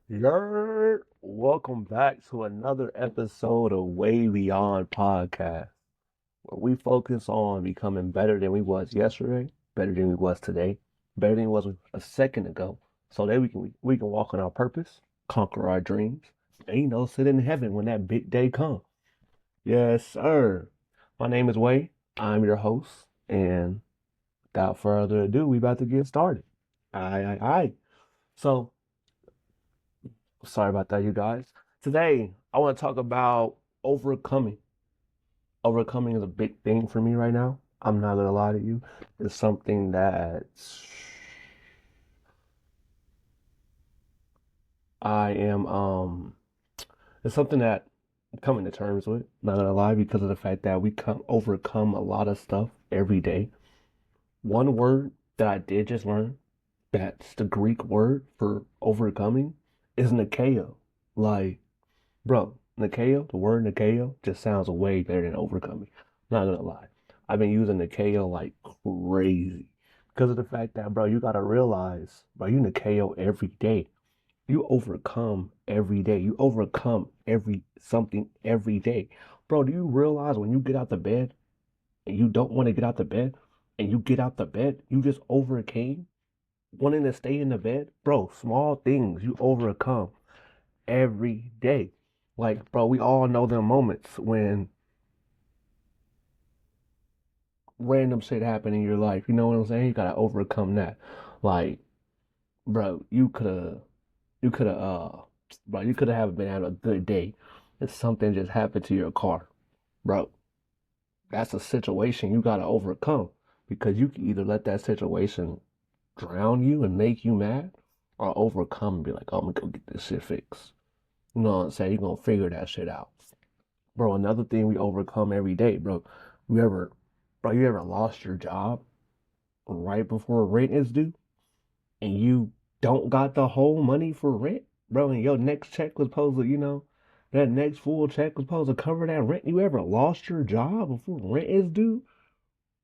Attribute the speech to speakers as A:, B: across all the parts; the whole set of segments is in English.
A: Welcome back to another episode of Way Beyond Podcast, where we focus on becoming better than we was yesterday, better than we was today, better than we was a second ago, so that we can walk in our purpose, conquer our dreams, and sit in heaven when that big day comes. Yes, sir. My name is Way. I'm your host, and without further ado, we about to get started. Aye. So sorry about that, you guys. Today, I want to talk about overcoming. Overcoming is a big thing for me right now. I'm not gonna lie to you. It's something that I am it's something that I'm coming to terms with, not gonna lie, because of the fact that we come overcome a lot of stuff every day. One word that I did just learn, that's the Greek word for overcoming, is Nakio. Like, bro, Nakio, the word Nakio just sounds way better than overcoming. Not gonna lie. I've been using Nakio like crazy because of the fact that, bro, you gotta realize, bro, you Nakio every day. You overcome every day. You overcome something every day. Bro, do you realize when you get out the bed and you don't want to get out the bed and you get out the bed, you just overcame wanting to stay in the bed? Bro, small things you overcome every day. Like, bro, we all know them moments when random shit happen in your life. You know what I'm saying? You gotta overcome that. Like, bro, you could have been having a good day and something just happened to your car. Bro, that's a situation you gotta overcome because you can either let that situation drown you and make you mad or overcome and be like, oh, I'm gonna go get this shit fixed. You know what I'm saying? You're gonna figure that shit out. Bro, another thing we overcome every day, bro. You ever, you ever lost your job right before rent is due and you don't got the whole money for rent, bro, and your next check was supposed to, that next full check was supposed to cover that rent. You ever lost your job before rent is due?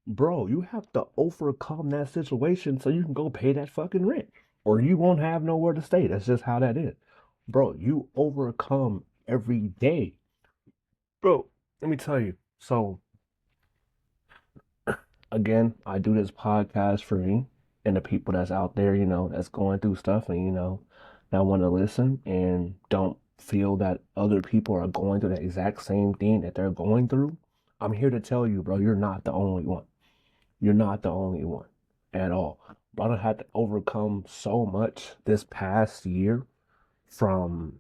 A: Bro, you have to overcome that situation so you can go pay that fucking rent or you won't have nowhere to stay. That's just how that is. Bro, you overcome every day. Bro, let me tell you. So, again, I do this podcast for me and the people that's out there, that's going through stuff and, that want to listen and don't feel that other people are going through the exact same thing that they're going through. I'm here to tell you, bro, you're not the only one. You're not the only one at all. Bro, I had to overcome so much this past year from,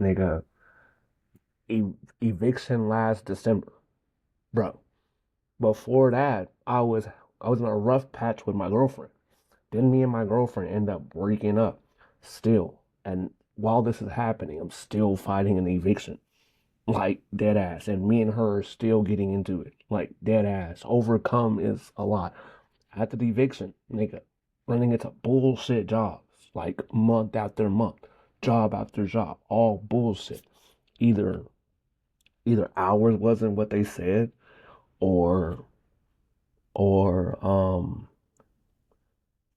A: nigga, eviction last December. Bro, before that, I was in a rough patch with my girlfriend. Then me and my girlfriend end up breaking up still. And while this is happening, I'm still fighting an eviction. Like dead ass. And me and her are still getting into it. Like dead ass. Overcome is a lot. After the eviction, nigga, running into bullshit jobs. Like month after month. Job after job. All bullshit. Either hours wasn't what they said or or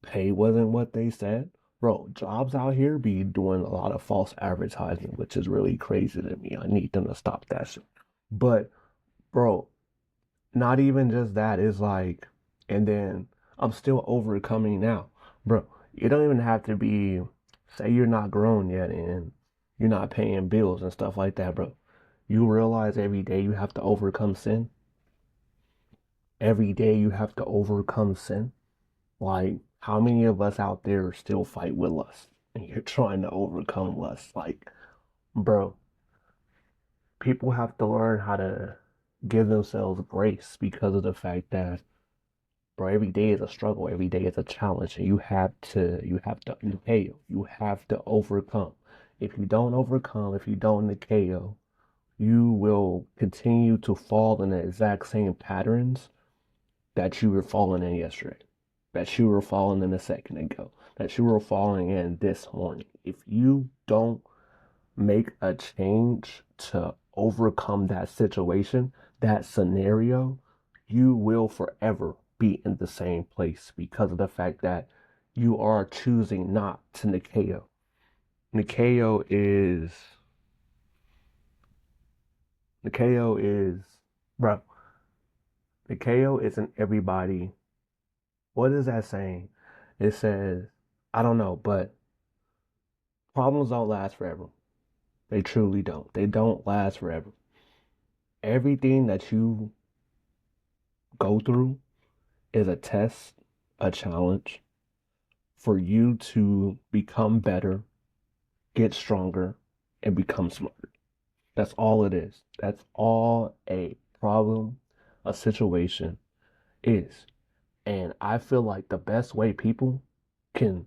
A: pay wasn't what they said. Bro, jobs out here be doing a lot of false advertising, which is really crazy to me. I need them to stop that shit. But, bro, not even just that. It's like, and then I'm still overcoming now. Bro, you don't even have to be, say you're not grown yet and you're not paying bills and stuff like that, bro. You realize every day you have to overcome sin. Every day you have to overcome sin. Like, how many of us out there still fight with lust? And you're trying to overcome lust. Like, bro, people have to learn how to give themselves grace because of the fact that, bro, every day is a struggle, every day is a challenge, and you have to Nakeo. You have to overcome. If you don't overcome, if you don't Nakeo, you will continue to fall in the exact same patterns that you were falling in yesterday, that you were falling in a second ago, that you were falling in this morning. If you don't make a change to overcome that situation, that scenario, you will forever be in the same place because of the fact that you are choosing not to Nikeo. Nakio is Nakio is bro. Nakio isn't everybody. What is that saying? It says, I don't know, but problems don't last forever. They truly don't. They don't last forever. Everything that you go through is a test, a challenge for you to become better, get stronger, and become smarter. That's all it is. That's all a problem, a situation is. And I feel like the best way people can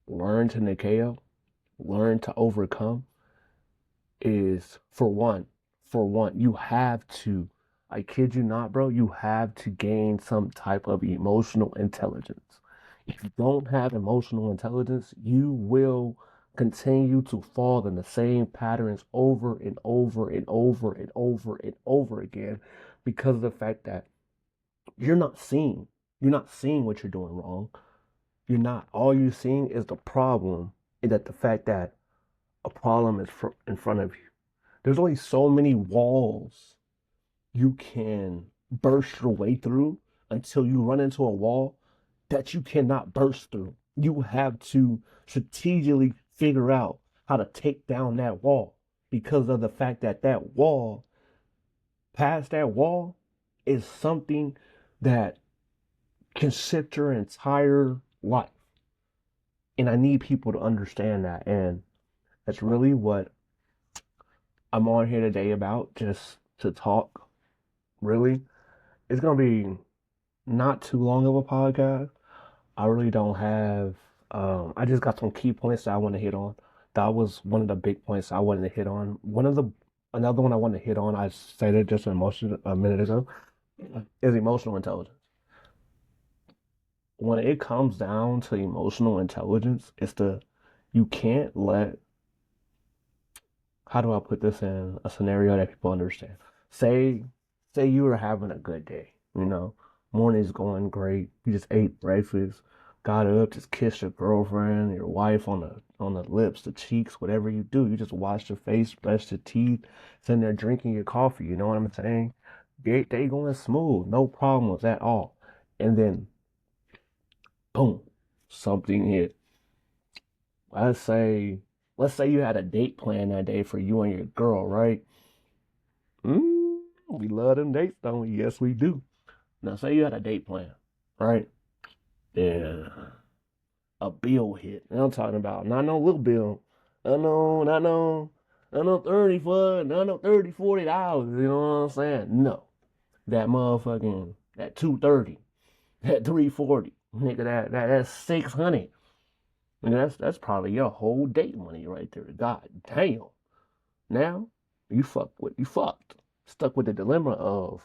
A: learn to Nikeo, learn to overcome is for one, you have to, I kid you not, bro, you have to gain some type of emotional intelligence. If you don't have emotional intelligence, you will continue to fall in the same patterns over and over and over and over and over again because of the fact that you're not seeing. You're not seeing what you're doing wrong. You're not. All you're seeing is the problem, and that the fact that a problem is in front of you. There's only so many walls you can burst your way through until you run into a wall that you cannot burst through. You have to strategically figure out how to take down that wall because of the fact that past that wall, is something that can shift your entire life. And I need people to understand that. And that's really what I'm on here today about, just to talk. Really, it's gonna be not too long of a podcast. I really don't have. I just got some key points that I want to hit on. That was one of the big points I wanted to hit on. Another one I wanted to hit on. I said it just a minute ago. Is emotional intelligence. When it comes down to emotional intelligence, you can't let, how do I put this in a scenario that people understand? Say, say you were having a good day, morning's going great. You just ate breakfast, got up, just kissed your girlfriend, your wife on the lips, the cheeks, whatever you do. You just washed your face, brushed your teeth, sitting there drinking your coffee. You know what I'm saying? Day going smooth, no problems at all. And then, boom, something hit. Let's say, let's say you had a date plan that day for you and your girl, right? We love them dates, don't we? Yes, we do. Now, say you had a date plan, right? Then a bill hit. And I'm talking about not no little bill. I know 30 for, not no 30, $40. You know what I'm saying? No. That motherfucking, that 230, that 340, nigga, that's 600. And that's probably your whole date money right there. God damn. Now you fucked. Stuck with the dilemma of,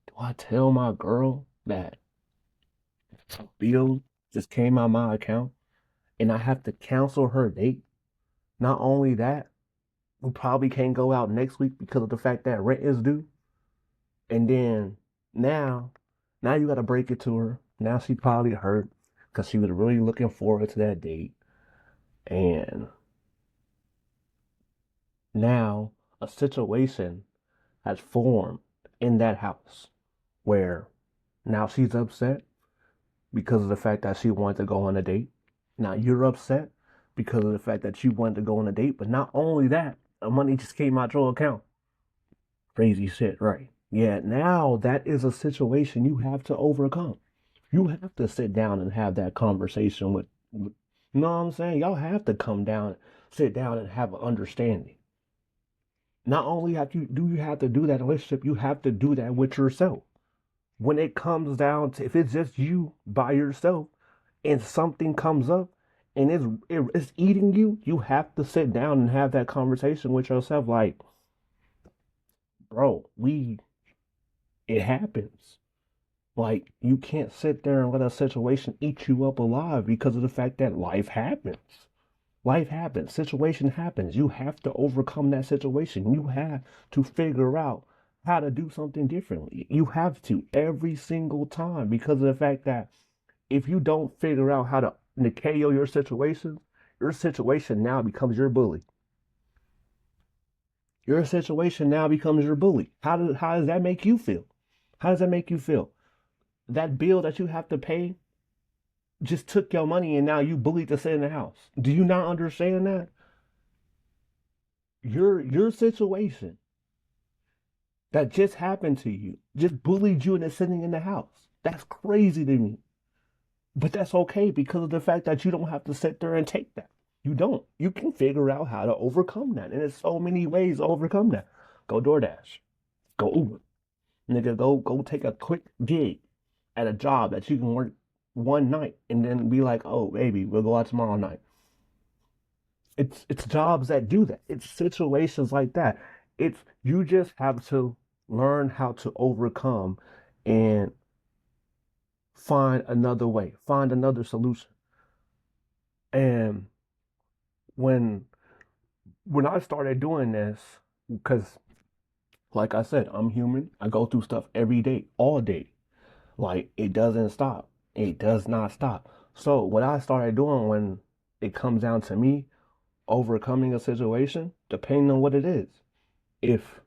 A: do I tell my girl that a bill just came out my account and I have to cancel her date? Not only that, we probably can't go out next week because of the fact that rent is due. And then now, now you gotta break it to her. Now she probably hurt because she was really looking forward to that date. And now a situation has formed in that house where now she's upset because of the fact that she wanted to go on a date. Now you're upset because of the fact that you wanted to go on a date. But not only that, the money just came out your account. Crazy shit, right? Yeah, now that is a situation you have to overcome. You have to sit down and have that conversation with you know what I'm saying? Y'all have to come down, sit down and have an understanding. Not only you have to do that in a relationship, you have to do that with yourself. When it comes down to, if it's just you by yourself and something comes up and it's eating you, you have to sit down and have that conversation with yourself. Like, bro, it happens. Like, you can't sit there and let a situation eat you up alive because of the fact that life happens. Life happens, situation happens. You have to overcome that situation. You have to figure out how to do something differently. You have to every single time because of the fact that if you don't figure out how to KO your situation, your situation now becomes your bully. Your situation now becomes your bully. How does that make you feel? How does that make you feel? That bill that you have to pay just took your money and now you bullied to sit in the house. Do you not understand that? Your situation that just happened to you just bullied you into sitting in the house. That's crazy to me. But that's okay because of the fact that you don't have to sit there and take that. You don't. You can figure out how to overcome that. And there's so many ways to overcome that. Go DoorDash. Go Uber. Nigga, go take a quick gig at a job that you can work one night and then be like, oh baby, we'll go out tomorrow night. It's jobs that do that. It's situations like that. It's you just have to learn how to overcome and find another way, find another solution. And when when I started doing this, because like I said, I'm human. I go through stuff every day, all day. Like it doesn't stop. It does not stop. So what I started doing when it comes down to me overcoming a situation, depending on what it is, if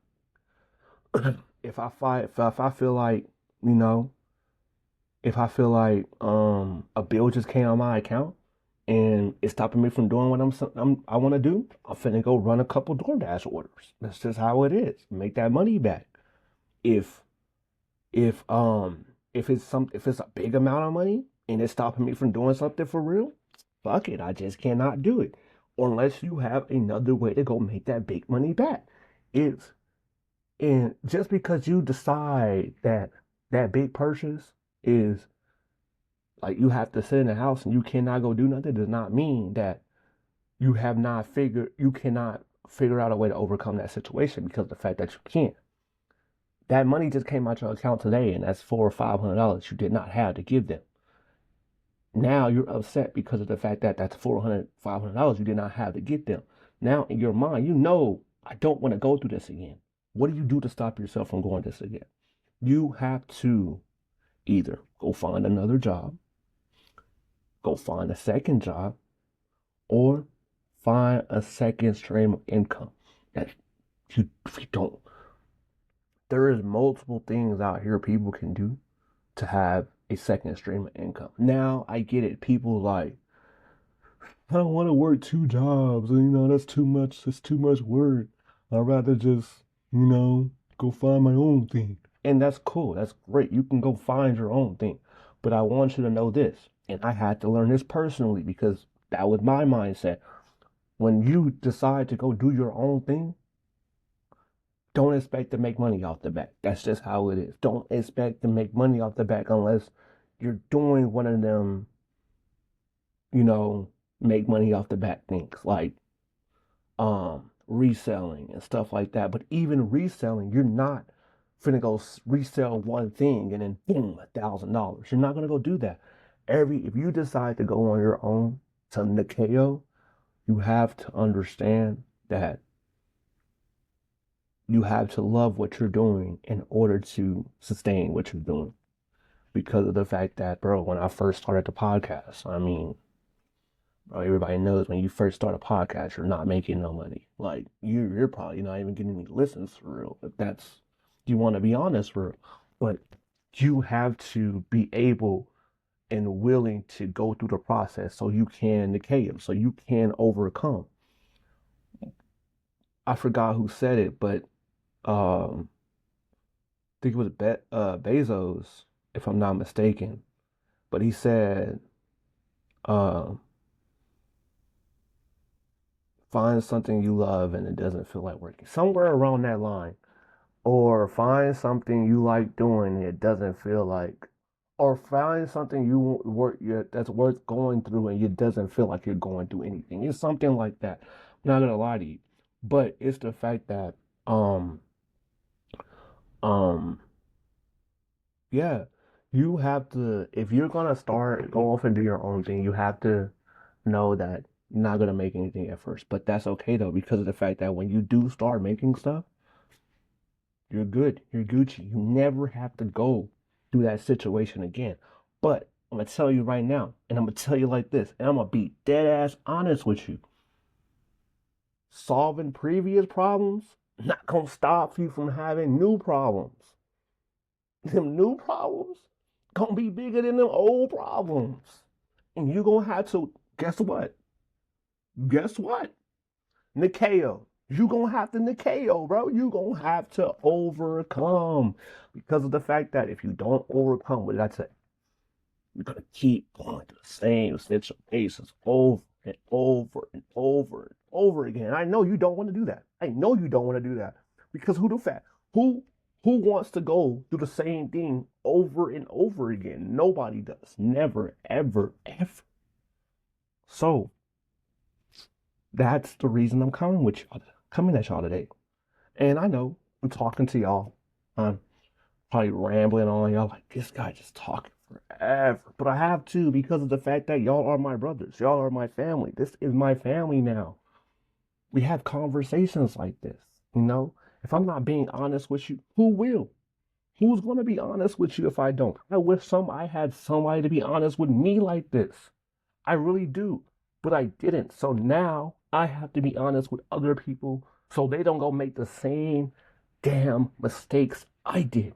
A: if I feel like, you know, if I feel like a bill just came on my account and it's stopping me from doing what I want to do, I'm finna go run a couple DoorDash orders. That's just how it is. Make that money back. If if um if it's a big amount of money and it's stopping me from doing something for real, fuck it. I just cannot do it unless you have another way to go make that big money back. It's and just because you decide that that big purchase is like you have to sit in the house and you cannot go do nothing does not mean that you cannot figure out a way to overcome that situation because of the fact that you can't. That money just came out your account today and that's $400 or $500 you did not have to give them. Now you're upset because of the fact that that's $400 $500 you did not have to give them. Now in your mind, you know, I don't want to go through this again. What do you do to stop yourself from going this again? You have to either go find another job, go find a second job, or find a second stream of income that you don't. There is multiple things out here people can do to have a second stream of income. Now I get it. People like, I don't want to work two jobs. You know, that's too much. It's too much work. I'd rather just, go find my own thing. And that's cool. That's great. You can go find your own thing. But I want you to know this. And I had to learn this personally because that was my mindset. When you decide to go do your own thing, don't expect to make money off the bat. That's just how it is. Don't expect to make money off the bat unless you're doing one of them, make money off the bat things like reselling and stuff like that. But even reselling, you're not finna go resell one thing and then boom, $1,000. You're not gonna go do that. If you decide to go on your own to Nakio, you have to understand that you have to love what you're doing in order to sustain what you're doing. Because of the fact that, bro, when I first started the podcast, I mean, bro, everybody knows when you first start a podcast, you're not making no money. Like, you're probably not even getting any listens for real. If that's, you want to be honest for real. But you have to be able and willing to go through the process so you can decay them, so you can overcome. I forgot who said it, but I think it was Bezos, if I'm not mistaken. But he said, uh, find something you love and it doesn't feel like working. Somewhere around that line. Or find something you like doing and it doesn't feel like, or find something that's worth going through and it doesn't feel like you're going through anything. It's something like that. I'm not gonna lie to you, but it's the fact that um um yeah, you have to, if you're gonna start go off and do your own thing, you have to know that you're not gonna make anything at first. But that's okay though, because of the fact that when you do start making stuff, you're good. You're Gucci. You never have to go through that situation again. But I'm gonna tell you right now, and I'm gonna tell you like this, and I'm gonna be dead ass honest with you. Solving previous problems not gonna stop you from having new problems. Them new problems gonna be bigger than them old problems. And you gonna have to, guess what? Guess what? Nakio. You gonna have to Nakio, bro. You gonna have to overcome. Because of the fact that if you don't overcome, what did I say? You're gonna keep going through the same situations over and over and over and over again. I know you don't want to do that. I know you don't want to do that. Because who the fact who wants to go through the same thing over and over again? Nobody does. Never, ever, ever. So that's the reason I'm coming at y'all today. And I know I'm talking to y'all. I'm probably rambling on y'all like this guy just talking forever. But I have to because of the fact that y'all are my brothers. Y'all are my family. This is my family now. We have conversations like this. You know, if I'm not being honest with you, who will? Who's going to be honest with you if I don't? I wish I had somebody to be honest with me like this. I really do. But I didn't. So now I have to be honest with other people so they don't go make the same damn mistakes I did.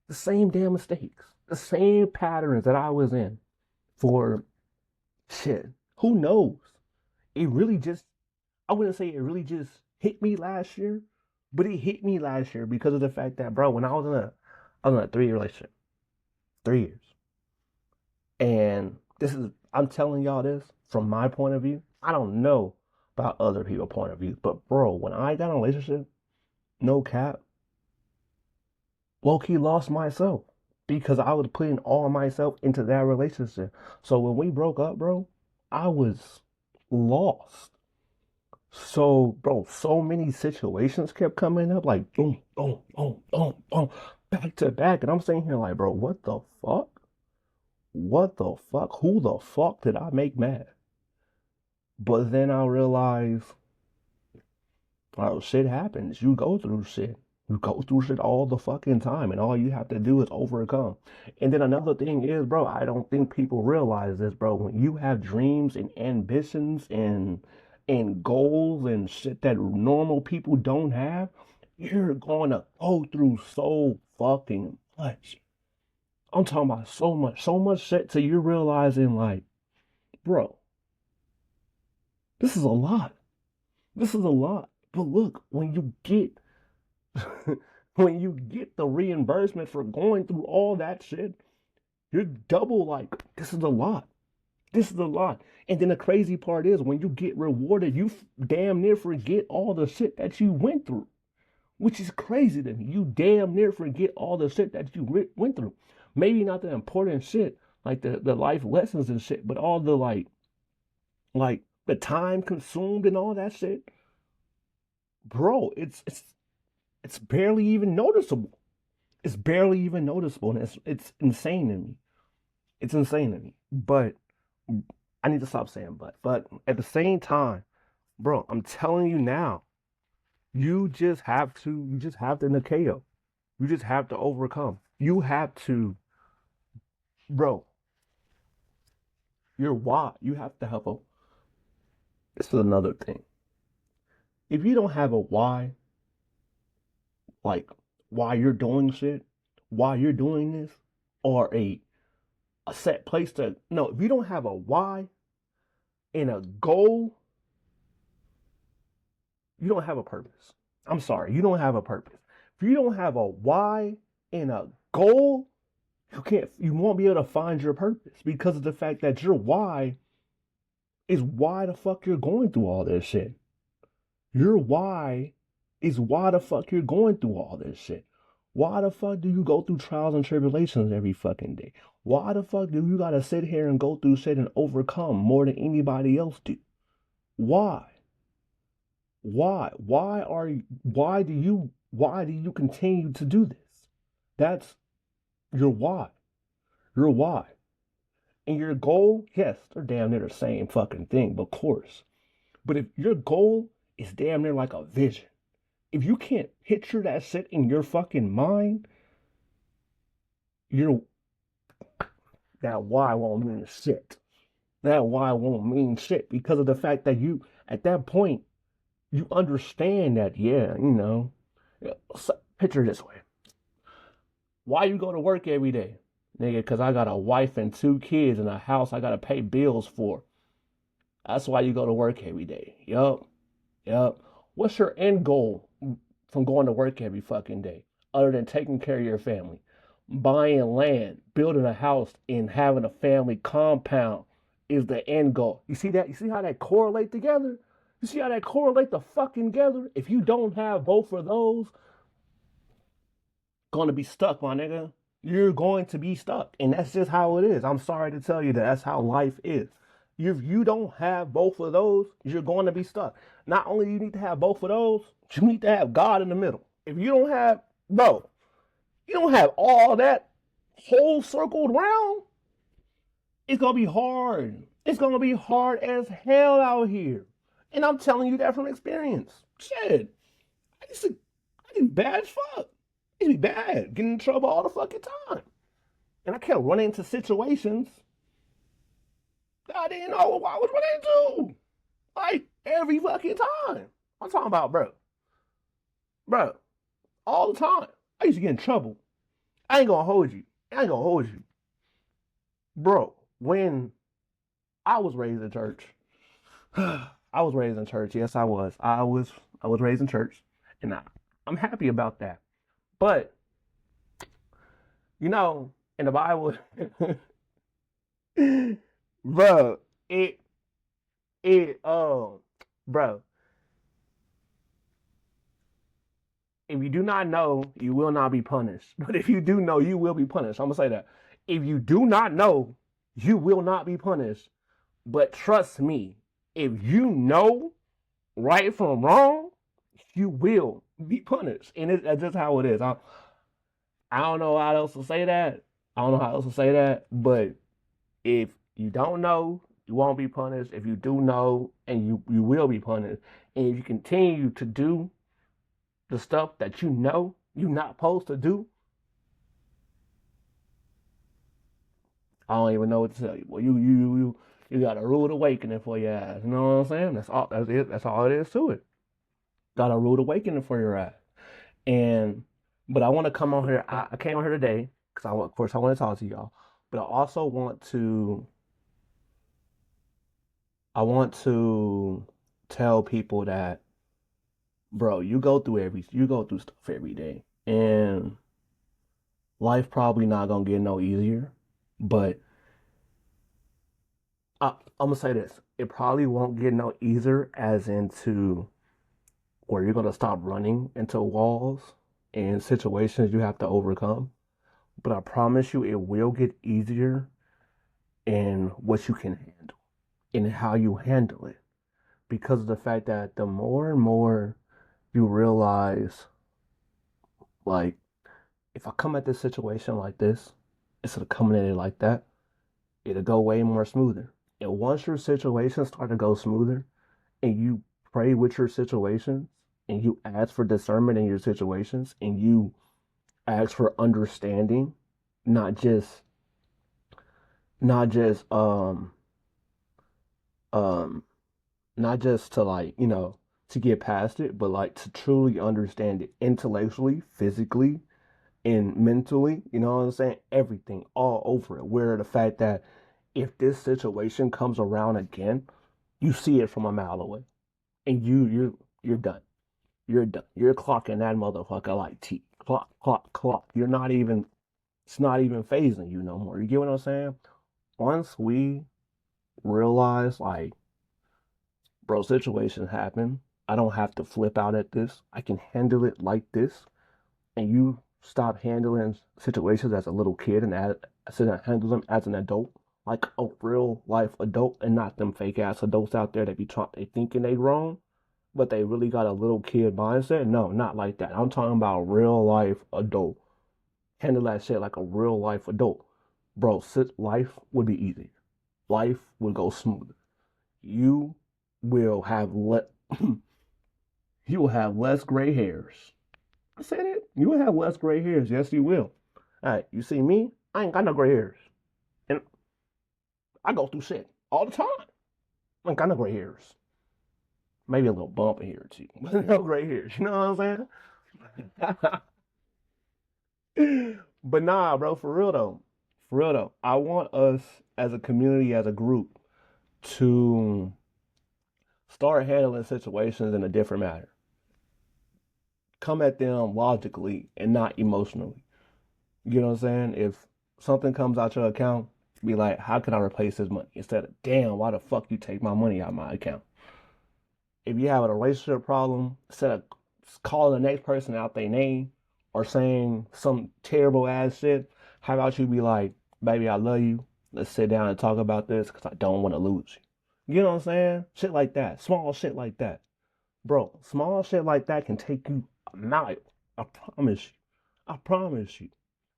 A: The same damn mistakes. The same patterns that I was in for shit. Who knows? It really just, I wouldn't say it really just hit me last year, but it hit me last year because of the fact that, bro, when I was in a 3 year relationship, 3 years. And I'm telling y'all this from my point of view. I don't know about other people's point of view, but bro, when I got in a relationship, no cap, low key lost myself because I was putting all myself into that relationship. So when we broke up, bro, I was lost. So, bro, so many situations kept coming up like boom, boom, boom, boom, boom, back to back. And I'm sitting here like, bro, what the fuck? What the fuck? Who the fuck did I make mad? But then I realized, oh, shit happens. You go through shit. You go through shit all the fucking time, and all you have to do is overcome. And then another thing is, bro, I don't think people realize this, bro. When you have dreams and ambitions and goals and shit that normal people don't have, you're gonna go through so fucking much. I'm talking about so much shit till you're realizing, like, bro, this is a lot. This is a lot. But look, when you get when you get the reimbursement for going through all that shit, you're double like, this is a lot. This is a lot. And then the crazy part is when you get rewarded, you damn near forget all the shit that you went through, which is crazy to me. You damn near forget all the shit that you went through. Maybe not the important shit, like the life lessons and shit, but all the like the time consumed and all that shit. Bro, it's barely even noticeable. It's barely even noticeable, and it's insane to me. It's insane to me. But I need to stop saying but. But at the same time, bro, I'm telling you now, you just have to Nakeo. You just have to overcome. You have to, bro, your why. You have to have a, this is another thing. If you don't have a why, like why you're doing shit, why you're doing this, or a set place to, no, if you don't have a why and a goal, you don't have a purpose. I'm sorry, you don't have a purpose. If you don't have a why and a goal, you won't be able to find your purpose because of the fact that your why is why the fuck you're going through all this shit. Your why is why the fuck you're going through all this shit. Why the fuck do you go through trials and tribulations every fucking day? Why the fuck do you gotta sit here and go through shit and overcome more than anybody else do? Why? Why do you continue to do this? That's your why. Your why. And your goal, yes, they're damn near the same fucking thing, of course. But if your goal is damn near like a vision, if you can't picture that shit in your fucking mind, you're that why won't mean shit. That why won't mean shit because of the fact that you, at that point, you understand that, yeah, so, picture it this way. Why you go to work every day? Nigga, because I got a wife and 2 kids and a house I got to pay bills for. That's why you go to work every day. Yup. Yup. What's your end goal from going to work every fucking day? Other than taking care of your family, buying land, building a house, and having a family compound is the end goal. You see that? You see how that correlate together? You see how that correlate the fucking together? If you don't have both of those, going to be stuck, my nigga. You're going to be stuck. And that's just how it is. I'm sorry to tell you that that's how life is. If you don't have both of those, you're going to be stuck. Not only do you need to have both of those, you need to have God in the middle. If you don't have, bro, you don't have all that whole circled round, it's going to be hard. It's going to be hard as hell out here. And I'm telling you that from experience. Shit. I used to be bad as fuck. I used to be bad. Getting in trouble all the fucking time. And I kept running into situations that I didn't know what I was running into. Like, every fucking time. I'm talking about, bro, all the time. I used to get in trouble. I ain't gonna hold you. Bro, when I was raised in church, I was raised in church. Yes, I was. I was raised in church. And I'm happy about that. But, in the Bible, bro, bro, if you do not know, you will not be punished. But if you do know, you will be punished. I'm going to say that. If you do not know, you will not be punished. But trust me, if you know right from wrong, you will be punished. And that's just how it is. I don't know how else to say that. But if you don't know, you won't be punished. If you do know, and you will be punished. And if you continue to do the stuff that you know you're not supposed to do, I don't even know what to tell you. Well, you got a rude awakening for your ass. You know what I'm saying? That's all. That's it. That's all it is to it. Got a rude awakening for your ass. But I want to come on here. I came on here today because of course I want to talk to y'all. But I also want to tell people that, bro, you go through stuff every day, and life probably not gonna get no easier. But I'm gonna say this: it probably won't get no easier, as into where you're gonna stop running into walls and situations you have to overcome. But I promise you, it will get easier in what you can handle and how you handle it, because of the fact that the more and more you realize, like, if I come at this situation like this, instead of coming at it like that, it'll go way more smoother. And once your situations start to go smoother, and you pray with your situations, and you ask for discernment in your situations, and you ask for understanding, not just not just to, like, to get past it, but like to truly understand it intellectually, physically, and mentally, you know what I'm saying? Everything all over it. Where the fact that if this situation comes around again, you see it from a mile away. And you're done. You're done. You're clocking that motherfucker like T. Clock, clock, clock. It's not even phasing you no more. You get what I'm saying? Once we realize, like, bro, situations happen. I don't have to flip out at this. I can handle it like this. And you stop handling situations as a little kid and handle them as an adult, like a real life adult, and not them fake ass adults out there that they thinking they grown, but they really got a little kid mindset. No, not like that. I'm talking about real life adult. Handle that shit like a real life adult. Bro, life would be easier. Life would go smoother. You will have you will have less gray hairs. I said it. You will have less gray hairs. Yes, you will. All right, you see me? I ain't got no gray hairs. And I go through shit all the time. Like, I know gray hairs. Maybe a little bump in here too. But no gray hairs. You know what I'm saying? But nah, bro, for real though. For real though. I want us as a community, as a group, to start handling situations in a different manner. Come at them logically and not emotionally. You know what I'm saying? If something comes out your account, be like, how can I replace this money? Instead of, damn, why the fuck you take my money out of my account? If you have a relationship problem, instead of calling the next person out their name or saying some terrible ass shit, how about you be like, baby, I love you. Let's sit down and talk about this because I don't want to lose you. You know what I'm saying? Shit like that. Small shit like that. Bro, small shit like that can take you a mile. I promise you. I promise you.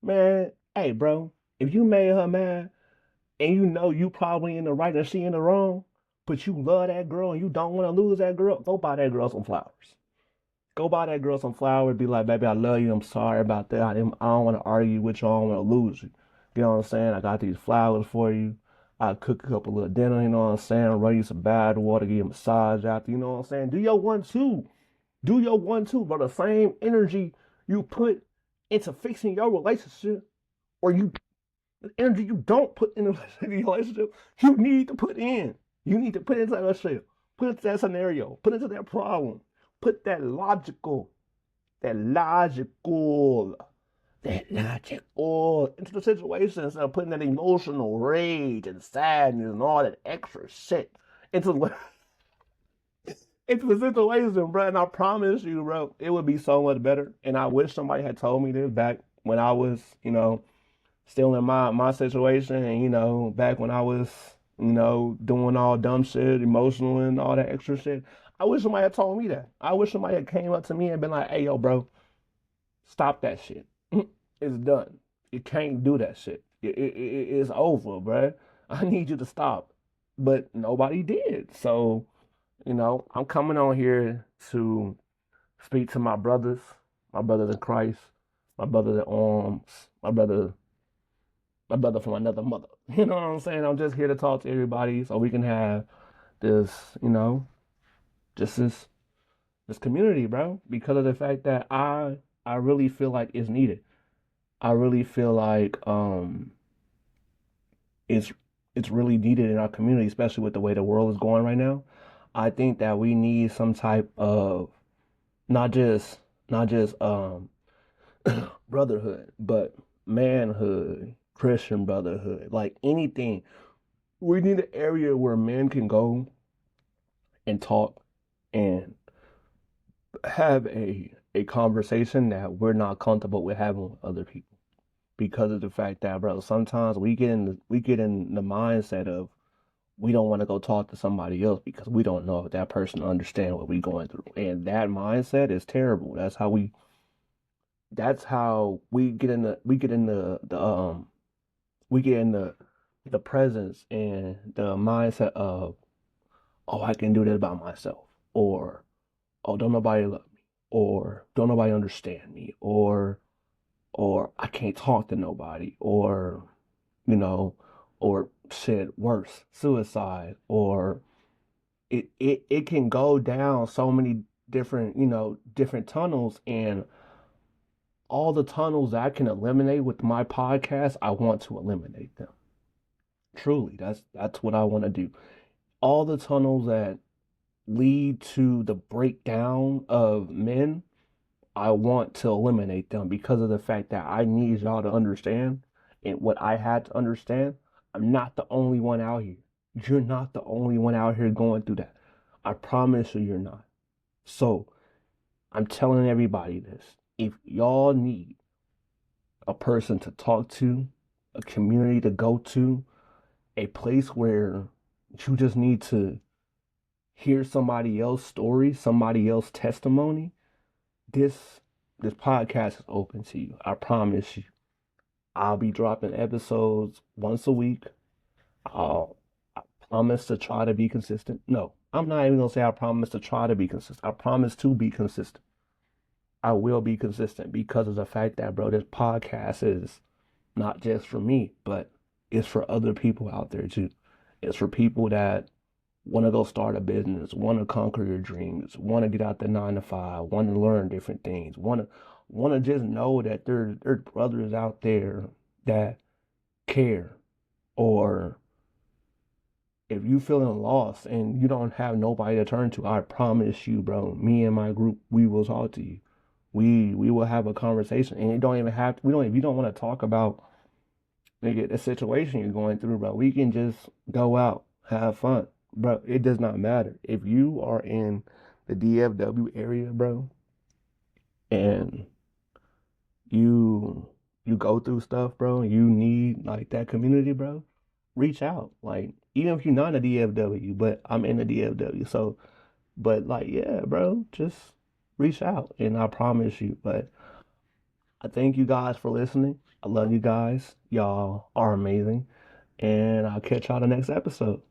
A: Man, hey, bro, if you made her mad and you know you probably in the right and she in the wrong, but you love that girl and you don't want to lose that girl, go buy that girl some flowers. Go buy that girl some flowers. Be like, baby, I love you. I'm sorry about that. I don't want to argue with you. I don't want to lose you. You know what I'm saying? I got these flowers for you. I cook a couple of dinner. You know what I'm saying? Run you some bad water. Give you a massage after. You know what I'm saying? Do your one too. Do your one too. But the same energy you put into fixing your relationship, or you the energy you don't put in a relationship, you need to put in. You need to put into that relationship. Put into that scenario. Put into that problem. Put that logical into the situation instead of putting that emotional rage and sadness and all that extra shit into the into the situation, bro. And I promise you, bro, it would be so much better. And I wish somebody had told me this back when I was, still in my situation, and back when I was, doing all dumb shit, emotional and all that extra shit. I wish somebody had told me that. I wish somebody had came up to me and been like, "Hey, yo, bro, stop that shit. It's done. You can't do that shit. It's over, bro. I need you to stop." But nobody did. So, I'm coming on here to speak to my brothers in Christ, my brothers in arms, my brother from another mother. You know what I'm saying? I'm just here to talk to everybody so we can have this, just this community, bro. Because of the fact that I really feel like it's needed. I really feel like it's it's really needed in our community, especially with the way the world is going right now. I think that we need some type of not just brotherhood, but manhood, Christian brotherhood, like anything. We need an area where men can go and talk and have a conversation that we're not comfortable with having with other people, because of the fact that, bro, sometimes we get in the mindset of we don't want to go talk to somebody else because we don't know if that person understands what we're going through, and that mindset is terrible. That's how we get in the presence and the mindset of, oh, I can do this by myself, or oh, don't nobody love me, or don't nobody understand me, or I can't talk to nobody, or you know, or shit worse, suicide, or it can go down so many different tunnels, and all the tunnels that I can eliminate with my podcast, I want to eliminate them. Truly, that's what I want to do. All the tunnels that lead to the breakdown of men, I want to eliminate them because of the fact that I need y'all to understand, and what I had to understand, I'm not the only one out here. You're not the only one out here going through that. I promise you you're not. So, I'm telling everybody this. If y'all need a person to talk to, a community to go to, a place where you just need to hear somebody else's story, somebody else's testimony, this podcast is open to you. I promise you. I'll be dropping episodes once a week. I promise to try to be consistent. No, I'm not even gonna say I promise to try to be consistent. I promise to be consistent. I will be consistent because of the fact that, bro, this podcast is not just for me, but it's for other people out there too. It's for people that want to go start a business, want to conquer your dreams, want to get out the 9 to 5, want to learn different things, want to just know that there's brothers out there that care. Or if you feeling lost and you don't have nobody to turn to, I promise you, bro, me and my group, we will talk to you. We will have a conversation, and you don't even have to, we don't if you don't want to talk about nigga the situation you're going through, bro. We can just go out, have fun, bro. It does not matter if you are in the DFW area, bro, and you you go through stuff, bro, and you need like that community, bro. Reach out, like even if you're not in the DFW, but I'm in the DFW, so but like yeah, bro, just reach out, and I promise you. But I thank you guys for listening. I love you guys. Y'all are amazing. And I'll catch y'all the next episode.